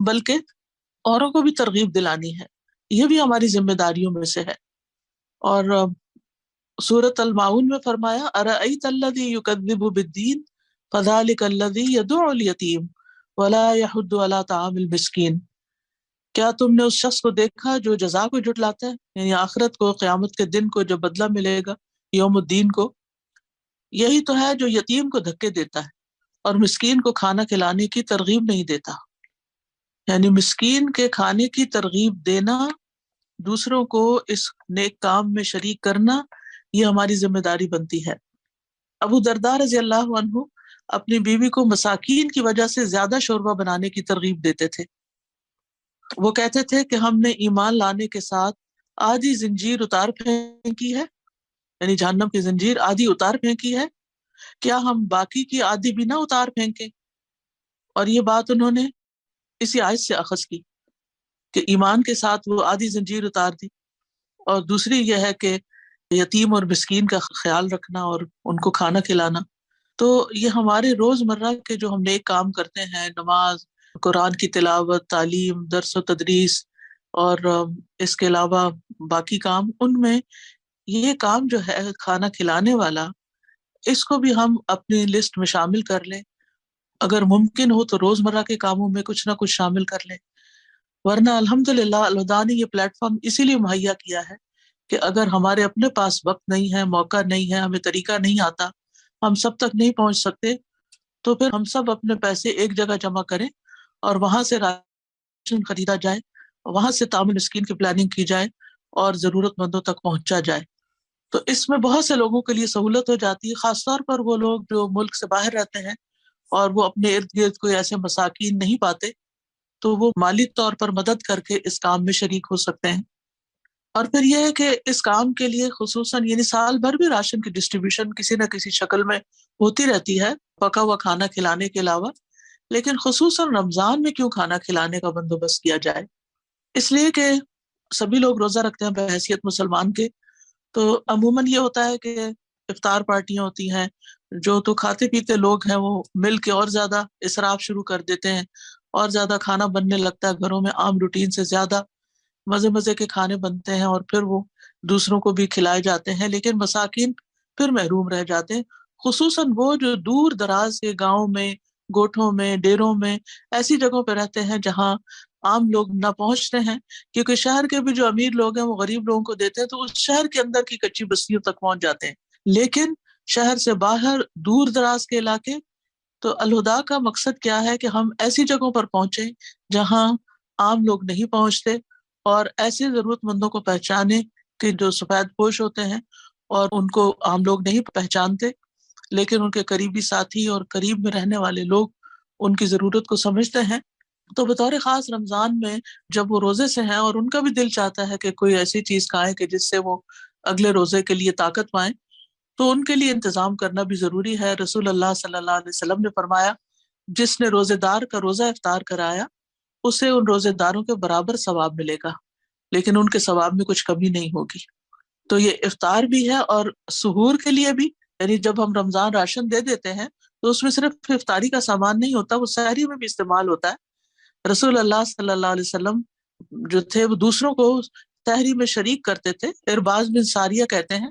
بلکہ اوروں کو بھی ترغیب دلانی ہے، یہ بھی ہماری ذمہ داریوں میں سے ہے۔ اور سورۃ المعون میں فرمایا ارأیت الذی یکذب بالدین فذلک الذی یدع الیتیم ولا یحض علی طعام المسکین، کیا تم نے اس شخص کو دیکھا جو جزا کو جھٹلاتا ہے، یعنی آخرت کو، قیامت کے دن کو، جو بدلہ ملے گا یوم الدین کو، یہی تو ہے جو یتیم کو دھکے دیتا ہے اور مسکین کو کھانا کھلانے کی ترغیب نہیں دیتا۔ یعنی مسکین کے کھانے کی ترغیب دینا، دوسروں کو اس نیک کام میں شریک کرنا، یہ ہماری ذمہ داری بنتی ہے۔ ابو درداء رضی اللہ عنہ اپنی بیوی کو مساکین کی وجہ سے زیادہ شوربہ بنانے کی ترغیب دیتے تھے۔ وہ کہتے تھے کہ ہم نے ایمان لانے کے ساتھ آدھی زنجیر اتار پھینکی ہے، یعنی جہنم کی زنجیر آدھی اتار پھینکی ہے، کیا ہم باقی کی آدھی بھی نہ اتار پھینکیں؟ اور یہ بات انہوں نے اسی آیت سے اخذ کی کہ ایمان کے ساتھ وہ آدھی زنجیر اتار دی، اور دوسری یہ ہے کہ یتیم اور مسکین کا خیال رکھنا اور ان کو کھانا کھلانا۔ تو یہ ہمارے روزمرہ کے جو ہم نیک کام کرتے ہیں، نماز، قرآن کی تلاوت، تعلیم، درس و تدریس، اور اس کے علاوہ باقی کام، ان میں یہ کام جو ہے کھانا کھلانے والا، اس کو بھی ہم اپنی لسٹ میں شامل کر لیں۔ اگر ممکن ہو تو روزمرہ کے کاموں میں کچھ نہ کچھ شامل کر لیں، ورنہ الحمدللہ الہدیٰ نے یہ پلیٹ فارم اسی لیے مہیا کیا ہے کہ اگر ہمارے اپنے پاس وقت نہیں ہے، موقع نہیں ہے، ہمیں طریقہ نہیں آتا، ہم سب تک نہیں پہنچ سکتے، تو پھر ہم سب اپنے پیسے ایک جگہ جمع کریں اور وہاں سے راشن خریدا جائے، وہاں سے طعام مسکین کی پلاننگ کی جائے اور ضرورت مندوں تک پہنچا جائے۔ تو اس میں بہت سے لوگوں کے لیے سہولت ہو جاتی ہے، خاص طور پر وہ لوگ جو ملک سے باہر رہتے ہیں اور وہ اپنے ارد گرد کوئی ایسے مساکین نہیں پاتے، تو وہ مالی طور پر مدد کر کے اس کام میں شریک ہو سکتے ہیں۔ اور پھر یہ ہے کہ اس کام کے لیے خصوصاً یعنی سال بھر بھی راشن کی ڈسٹریبیوشن کسی نہ کسی شکل میں ہوتی رہتی ہے، پکا ہوا کھانا کھلانے کے علاوہ، لیکن خصوصاً رمضان میں کیوں کھانا کھلانے کا بندوبست کیا جائے؟ اس لیے کہ سبھی لوگ روزہ رکھتے ہیں بحیثیت مسلمان کے، تو عموماً یہ ہوتا ہے کہ افطار پارٹیاں ہوتی ہیں، جو تو کھاتے پیتے لوگ ہیں وہ مل کے اور زیادہ اسراف شروع کر دیتے ہیں، اور زیادہ کھانا بننے لگتا ہے گھروں میں، عام روٹین سے زیادہ مزے مزے کے کھانے بنتے ہیں، اور پھر وہ دوسروں کو بھی کھلائے جاتے ہیں، لیکن مساکین پھر محروم رہ جاتے ہیں، خصوصاً وہ جو دور دراز کے گاؤں میں، گوٹھوں میں، ڈیروں میں، ایسی جگہوں پہ رہتے ہیں جہاں عام لوگ نہ پہنچتے ہیں، کیونکہ شہر کے بھی جو امیر لوگ ہیں وہ غریب لوگوں کو دیتے ہیں تو اس شہر کے اندر کی کچی بستیوں تک پہنچ جاتے ہیں، لیکن شہر سے باہر دور دراز کے علاقے، تو الہدیٰ کا مقصد کیا ہے کہ ہم ایسی جگہوں پر پہنچیں جہاں عام لوگ نہیں پہنچتے، اور ایسے ضرورت مندوں کو پہچانے کہ جو سفید پوش ہوتے ہیں اور ان کو عام لوگ نہیں پہچانتے، لیکن ان کے قریبی ساتھی اور قریب میں رہنے والے لوگ ان کی ضرورت کو سمجھتے ہیں۔ تو بطور خاص رمضان میں جب وہ روزے سے ہیں اور ان کا بھی دل چاہتا ہے کہ کوئی ایسی چیز کھائیں کہ جس سے وہ اگلے روزے کے لیے طاقت پائیں، تو ان کے لیے انتظام کرنا بھی ضروری ہے۔ رسول اللہ صلی اللہ علیہ وسلم نے فرمایا جس نے روزے دار کا روزہ افطار کرایا اسے ان روزے داروں کے برابر ثواب ملے گا، لیکن ان کے ثواب میں کچھ کمی نہیں ہوگی۔ تو یہ افطار بھی ہے اور سحور کے لیے بھی، یعنی جب ہم رمضان راشن دے دیتے ہیں تو اس میں صرف افطاری کا سامان نہیں ہوتا، وہ سحری میں بھی استعمال ہوتا ہے۔ رسول اللہ صلی اللہ علیہ وسلم جو تھے وہ دوسروں کو سحری میں شریک کرتے تھے۔ ارباز بن ساریہ کہتے ہیں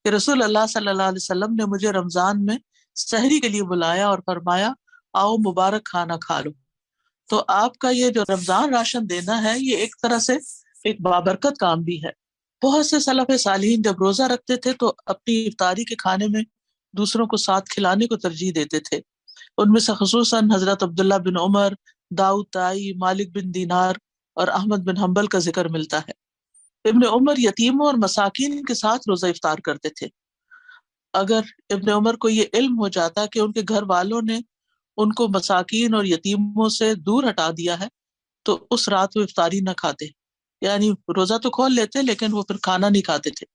کہ رسول اللہ صلی اللہ علیہ وسلم نے مجھے رمضان میں سحری کے لیے بلایا اور فرمایا آؤ مبارک کھانا کھا لو۔ تو آپ کا یہ جو رمضان راشن دینا ہے یہ ایک طرح سے ایک بابرکت کام بھی ہے۔ بہت سے سلف صالحین جب روزہ رکھتے تھے تو اپنی افطاری کے کھانے میں دوسروں کو ساتھ کھلانے کو ترجیح دیتے تھے۔ ان میں سے خصوصاً حضرت عبداللہ بن عمر، داؤد طائی، مالک بن دینار اور احمد بن حنبل کا ذکر ملتا ہے۔ ابن عمر یتیموں اور مساکین کے ساتھ روزہ افطار کرتے تھے۔ اگر ابن عمر کو یہ علم ہو جاتا کہ ان کے گھر والوں نے ان کو مساکین اور یتیموں سے دور ہٹا دیا ہے تو اس رات وہ افطاری نہ کھاتے، یعنی روزہ تو کھول لیتے لیکن وہ پھر کھانا نہیں کھاتے تھے،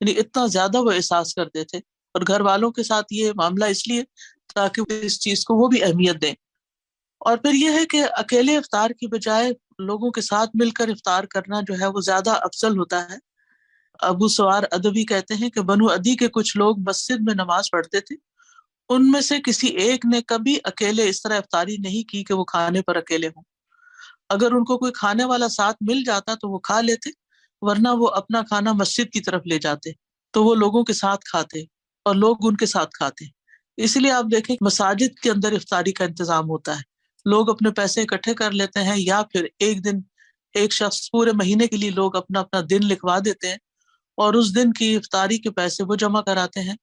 یعنی اتنا زیادہ وہ احساس کرتے تھے۔ اور گھر والوں کے ساتھ یہ معاملہ اس لیے تاکہ اس چیز کو وہ بھی اہمیت دیں۔ اور پھر یہ ہے کہ اکیلے افطار کی بجائے لوگوں کے ساتھ مل کر افطار کرنا جو ہے وہ زیادہ افضل ہوتا ہے۔ ابو سوار ادبی کہتے ہیں کہ بنو عدی کے کچھ لوگ مسجد میں نماز پڑھتے تھے، ان میں سے کسی ایک نے کبھی اکیلے اس طرح افطاری نہیں کی کہ وہ کھانے پر اکیلے ہوں۔ اگر ان کو کوئی کھانے والا ساتھ مل جاتا تو وہ کھا لیتے، ورنہ وہ اپنا کھانا مسجد کی طرف لے جاتے تو وہ لوگوں کے ساتھ کھاتے اور لوگ ان کے ساتھ کھاتے۔ اس لیے آپ دیکھیں مساجد کے اندر افطاری کا انتظام ہوتا ہے، لوگ اپنے پیسے اکٹھے کر لیتے ہیں، یا پھر ایک دن ایک شخص پورے مہینے کے لیے لوگ اپنا اپنا دن لکھوا دیتے ہیں اور اس دن کی افطاری کے پیسے وہ جمع کراتے ہیں۔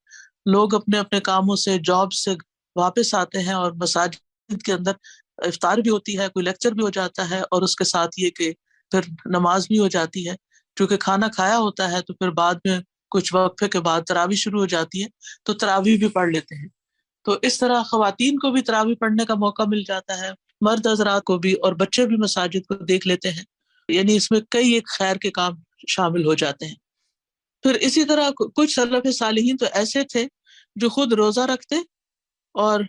لوگ اپنے اپنے کاموں سے، جاب سے واپس آتے ہیں اور مساجد کے اندر افطار بھی ہوتی ہے، کوئی لیکچر بھی ہو جاتا ہے، اور اس کے ساتھ یہ کہ پھر نماز بھی ہو جاتی ہے، کیونکہ کھانا کھایا ہوتا ہے تو پھر بعد میں کچھ وقفے کے بعد تراویح شروع ہو جاتی ہے تو تراویح بھی پڑھ لیتے ہیں۔ تو اس طرح خواتین کو بھی تراویح پڑھنے کا موقع مل جاتا ہے، مرد حضرات کو بھی، اور بچے بھی مساجد کو دیکھ لیتے ہیں، یعنی اس میں کئی ایک خیر کے کام شامل ہو جاتے ہیں۔ پھر اسی طرح کچھ سلف صالحین تو ایسے تھے جو خود روزہ رکھتے اور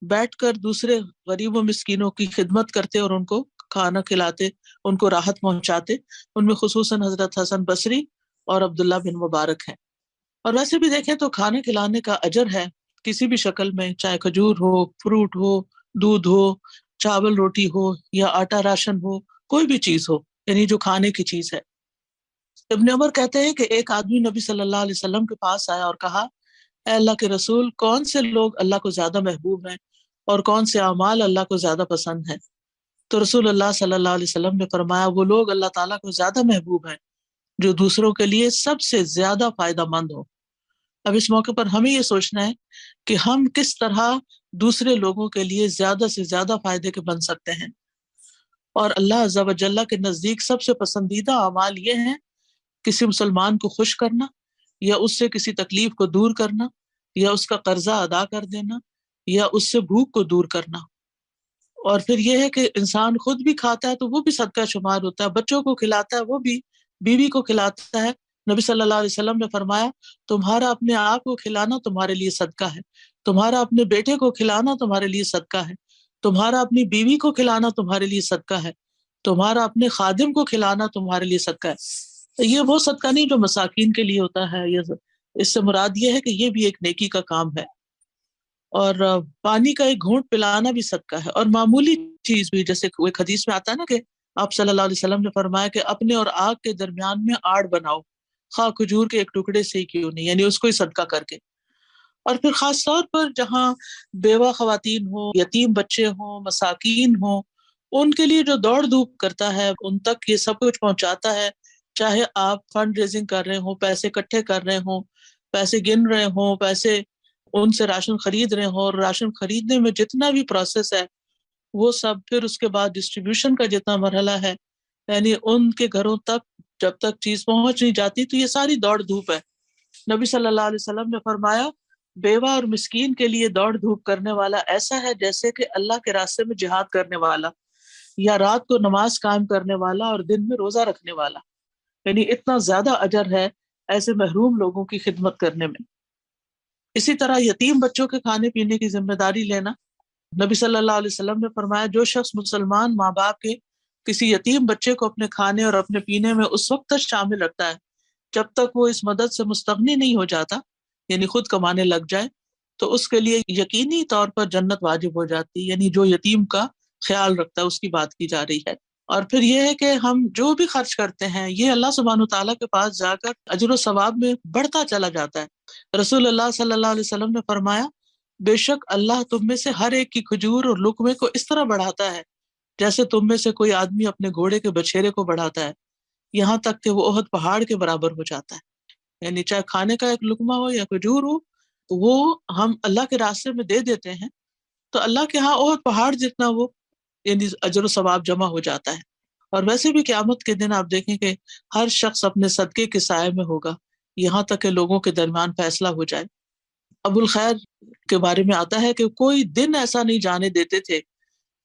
بیٹھ کر دوسرے غریب و مسکینوں کی خدمت کرتے اور ان کو کھانا کھلاتے، ان کو راحت پہنچاتے۔ ان میں خصوصاً حضرت حسن بصری اور عبداللہ بن مبارک ہیں۔ اور ویسے بھی دیکھیں تو کھانے کھلانے کا اجر ہے کسی بھی شکل میں، چاہے کھجور ہو، فروٹ ہو، دودھ ہو، چاول روٹی ہو، یا آٹا راشن ہو، کوئی بھی چیز ہو، یعنی جو کھانے کی چیز ہے۔ ابن عمر کہتے ہیں کہ ایک آدمی نبی صلی اللہ علیہ وسلم کے پاس آیا اور کہا، اے اللہ کے رسول، کون سے لوگ اللہ کو زیادہ محبوب ہیں اور کون سے اعمال اللہ کو زیادہ پسند ہیں؟ تو رسول اللہ صلی اللہ علیہ وسلم نے فرمایا، وہ لوگ اللہ تعالیٰ کو زیادہ محبوب ہیں جو دوسروں کے لیے سب سے زیادہ فائدہ مند ہو۔ اب اس موقع پر ہمیں یہ سوچنا ہے کہ ہم کس طرح دوسرے لوگوں کے لیے زیادہ سے زیادہ فائدے کے بن سکتے ہیں۔ اور اللہ عز و جل کے نزدیک سب سے پسندیدہ اعمال یہ ہیں: کسی مسلمان کو خوش کرنا، یا اس سے کسی تکلیف کو دور کرنا، یا اس کا قرضہ ادا کر دینا، یا اس سے بھوک کو دور کرنا۔ اور پھر یہ ہے کہ انسان خود بھی کھاتا ہے تو وہ بھی صدقہ شمار ہوتا ہے، بچوں کو کھلاتا ہے وہ بھی، بیوی کو کھلاتا ہے۔ نبی صلی اللہ علیہ وسلم نے فرمایا، تمہارا اپنے آپ کو کھلانا تمہارے لیے صدقہ ہے، تمہارا اپنے بیٹے کو کھلانا تمہارے لیے صدقہ ہے، تمہارا اپنی بیوی کو کھلانا تمہارے لیے صدقہ ہے، تمہارا اپنے خادم کو کھلانا تمہارے لیے صدقہ ہے۔ یہ وہ صدقہ نہیں جو مساکین کے لیے ہوتا ہے، اس سے مراد یہ ہے کہ یہ بھی ایک نیکی کا کام ہے۔ اور پانی کا ایک گھونٹ پلانا بھی صدقہ ہے، اور معمولی چیز بھی، جیسے ایک حدیث میں آتا ہے نا کہ آپ صلی اللہ علیہ وسلم نے فرمایا کہ اپنے اور آگ کے درمیان میں آڑ بناؤ، خواہ کھجور کے ایک ٹکڑے سے ہی کیوں نہیں، یعنی اس کو ہی صدقہ کر کے۔ اور پھر خاص طور پر جہاں بیوہ خواتین ہوں، یتیم بچے ہوں، مساکین ہوں، ان کے لیے جو دوڑ دھوپ کرتا ہے، ان تک یہ سب کچھ پہنچاتا ہے، چاہے آپ فنڈ ریزنگ کر رہے ہوں، پیسے اکٹھے کر رہے ہوں، پیسے گن رہے ہوں، پیسے ان سے راشن خرید رہے ہوں، اور راشن خریدنے میں جتنا بھی پروسیس ہے وہ سب، پھر اس کے بعد ڈسٹریبیوشن کا جتنا مرحلہ ہے، یعنی ان کے گھروں تک جب تک چیز پہنچ نہیں جاتی، تو یہ ساری دوڑ دھوپ ہے۔ نبی صلی اللہ علیہ وسلم نے فرمایا، بیوہ اور مسکین کے لیے دوڑ دھوپ کرنے والا ایسا ہے جیسے کہ اللہ کے راستے میں جہاد کرنے والا، یا رات کو نماز قائم کرنے والا اور دن میں روزہ رکھنے والا، یعنی اتنا زیادہ اجر ہے ایسے محروم لوگوں کی خدمت کرنے میں۔ اسی طرح یتیم بچوں کے کھانے پینے کی ذمہ داری لینا، نبی صلی اللہ علیہ وسلم نے فرمایا، جو شخص مسلمان ماں باپ کے کسی یتیم بچے کو اپنے کھانے اور اپنے پینے میں اس وقت تک شامل رکھتا ہے جب تک وہ اس مدد سے مستغنی نہیں ہو جاتا، یعنی خود کمانے لگ جائے، تو اس کے لیے یقینی طور پر جنت واجب ہو جاتی، یعنی جو یتیم کا خیال رکھتا ہے اس کی بات کی جا رہی ہے۔ اور پھر یہ ہے کہ ہم جو بھی خرچ کرتے ہیں یہ اللہ سبحانہ وتعالیٰ کے پاس جا کر اجر و ثواب میں بڑھتا چلا جاتا ہے۔ رسول اللہ صلی اللہ علیہ وسلم نے فرمایا، بے شک اللہ تم میں سے ہر ایک کی کھجور اور لقمے کو اس طرح بڑھاتا ہے جیسے تم میں سے کوئی آدمی اپنے گھوڑے کے بچھیرے کو بڑھاتا ہے، یہاں تک کہ وہ احد پہاڑ کے برابر ہو جاتا ہے۔ یعنی چاہے کھانے کا ایک لقمہ ہو یا کھجور ہو، وہ ہم اللہ کے راستے میں دے دیتے ہیں تو اللہ کے ہاں احد پہاڑ جتنا وہ یعنی اجر و ثواب جمع ہو جاتا ہے۔ اور ویسے بھی قیامت کے دن آپ دیکھیں کہ ہر شخص اپنے صدقے کے سائے میں ہوگا، یہاں تک کہ لوگوں کے درمیان فیصلہ ہو جائے۔ ابو الخیر کے بارے میں آتا ہے کہ کوئی دن ایسا نہیں جانے دیتے تھے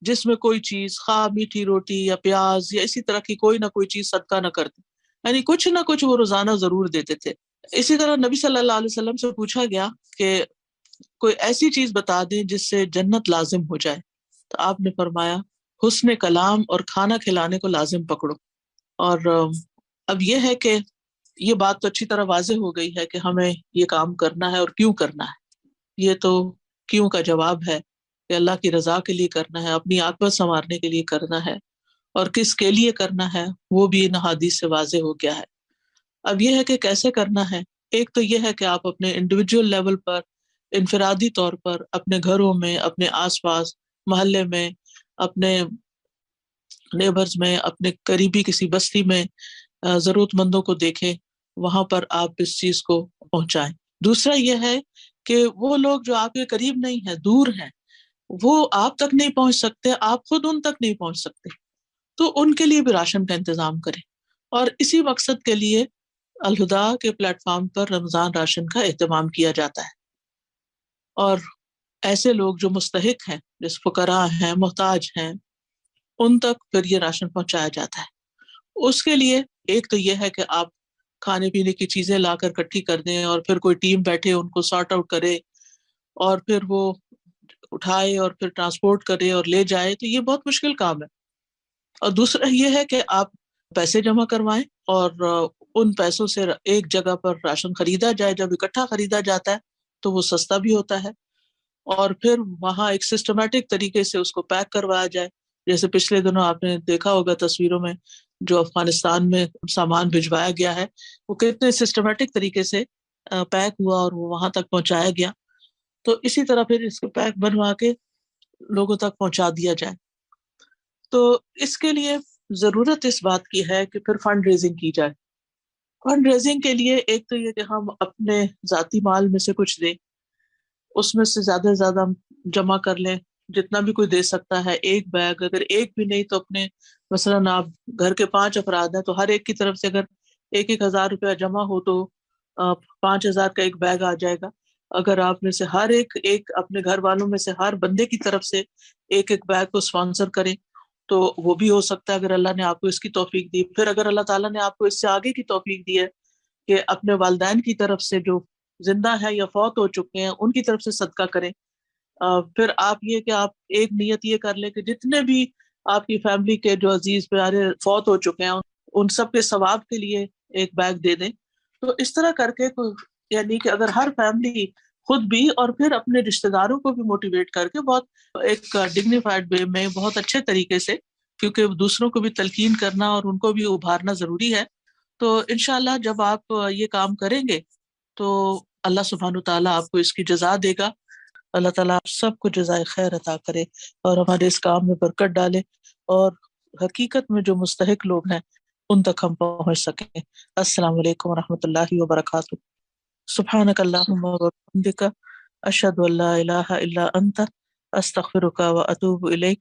جس میں کوئی چیز، خواہ میٹھی روٹی یا پیاز یا اسی طرح کی کوئی نہ کوئی چیز صدقہ نہ کرتے، یعنی کچھ نہ کچھ وہ روزانہ ضرور دیتے تھے۔ اسی طرح نبی صلی اللہ علیہ وسلم سے پوچھا گیا کہ کوئی ایسی چیز بتا دیں جس سے جنت لازم ہو جائے، تو آپ نے فرمایا، حسن کلام اور کھانا کھلانے کو لازم پکڑو۔ اور اب یہ ہے کہ یہ بات تو اچھی طرح واضح ہو گئی ہے کہ ہمیں یہ کام کرنا ہے اور کیوں کرنا ہے۔ یہ تو کیوں کا جواب ہے کہ اللہ کی رضا کے لیے کرنا ہے، اپنی عاقبت سنوارنے کے لیے کرنا ہے، اور کس کے لیے کرنا ہے وہ بھی ان حدیث سے واضح ہو گیا ہے۔ اب یہ ہے کہ کیسے کرنا ہے۔ ایک تو یہ ہے کہ آپ اپنے انڈیویجول لیول پر، انفرادی طور پر، اپنے گھروں میں، اپنے آس پاس محلے میں، اپنے نیبرز میں، اپنے قریبی کسی بستی میں ضرورت مندوں کو دیکھیں، وہاں پر آپ اس چیز کو پہنچائیں۔ دوسرا یہ ہے کہ وہ لوگ جو آپ کے قریب نہیں ہیں، دور ہیں، وہ آپ تک نہیں پہنچ سکتے، آپ خود ان تک نہیں پہنچ سکتے، تو ان کے لیے بھی راشن کا انتظام کریں۔ اور اسی مقصد کے لیے الہدا کے پلیٹ فارم پر رمضان راشن کا اہتمام کیا جاتا ہے، اور ایسے لوگ جو مستحق ہیں، جس فقراء ہیں، محتاج ہیں، ان تک پھر یہ راشن پہنچایا جاتا ہے۔ اس کے لیے ایک تو یہ ہے کہ آپ کھانے پینے کی چیزیں لا کر اکٹھی کر دیں، اور پھر کوئی ٹیم بیٹھے ان کو سارٹ آؤٹ کرے، اور پھر وہ اٹھائے اور پھر ٹرانسپورٹ کرے اور لے جائے، تو یہ بہت مشکل کام ہے۔ اور دوسرا یہ ہے کہ آپ پیسے جمع کروائیں، اور ان پیسوں سے ایک جگہ پر راشن خریدا جائے۔ جب اکٹھا خریدا جاتا ہے تو وہ سستا بھی ہوتا ہے، اور پھر وہاں ایک سسٹمیٹک طریقے سے اس کو پیک کروایا جائے۔ جیسے پچھلے دنوں آپ نے دیکھا ہوگا تصویروں میں، جو افغانستان میں سامان بھجوایا گیا ہے، وہ کتنے سسٹمیٹک طریقے سے پیک ہوا اور وہ وہاں تک پہنچایا گیا۔ تو اسی طرح پھر اس کو پیک بنوا کے لوگوں تک پہنچا دیا جائے۔ تو اس کے لیے ضرورت اس بات کی ہے کہ پھر فنڈ ریزنگ کی جائے۔ فنڈ ریزنگ کے لیے ایک تو یہ کہ ہم اپنے ذاتی مال میں سے کچھ دیں، اس میں سے زیادہ سے زیادہ جمع کر لیں، جتنا بھی کوئی دے سکتا ہے۔ ایک بیگ، اگر ایک بھی نہیں تو اپنے، مثلاً آپ گھر کے 5 افراد ہیں تو ہر ایک کی طرف سے اگر 1,000 روپیہ جمع ہو تو 5,000 کا ایک بیگ آ جائے گا۔ اگر آپ میں سے ہر ایک اپنے گھر والوں میں سے ہر بندے کی طرف سے ایک بیگ کو اسپانسر کریں تو وہ بھی ہو سکتا ہے، اگر اللہ نے آپ کو اس کی توفیق دی۔ پھر اگر اللہ تعالیٰ نے آپ کو اس سے آگے کی توفیق دی ہے کہ اپنے والدین کی طرف سے جو زندہ ہے یا فوت ہو چکے ہیں ان کی طرف سے صدقہ کریں۔ پھر آپ یہ کہ آپ ایک نیت یہ کر لیں کہ جتنے بھی آپ کی فیملی کے جو عزیز پیارے فوت ہو چکے ہیں ان سب کے ثواب کے لیے ایک بیگ دے دیں۔ تو اس طرح کر کے یعنی کہ اگر ہر فیملی خود بھی اور پھر اپنے رشتہ داروں کو بھی موٹیویٹ کر کے بہت ایک ڈگنیفائڈ وے میں، بہت اچھے طریقے سے، کیونکہ دوسروں کو بھی تلقین کرنا اور ان کو بھی ابھارنا ضروری ہے۔ تو انشاءاللہ جب آپ یہ کام کریں گے تو اللہ سبحانہ تعالیٰ آپ کو اس کی جزا دے گا۔ اللہ تعالیٰ آپ سب کو جزائے خیر عطا کرے اور ہمارے اس کام میں برکت ڈالے، اور حقیقت میں جو مستحق لوگ ہیں ان تک ہم پہنچ سکیں۔ السلام علیکم ورحمۃ اللہ وبرکاتہ۔ سبحانک اللہم وبحمدک، اشہد ان لا الہ الا انت، استغفرک واتوب الیک۔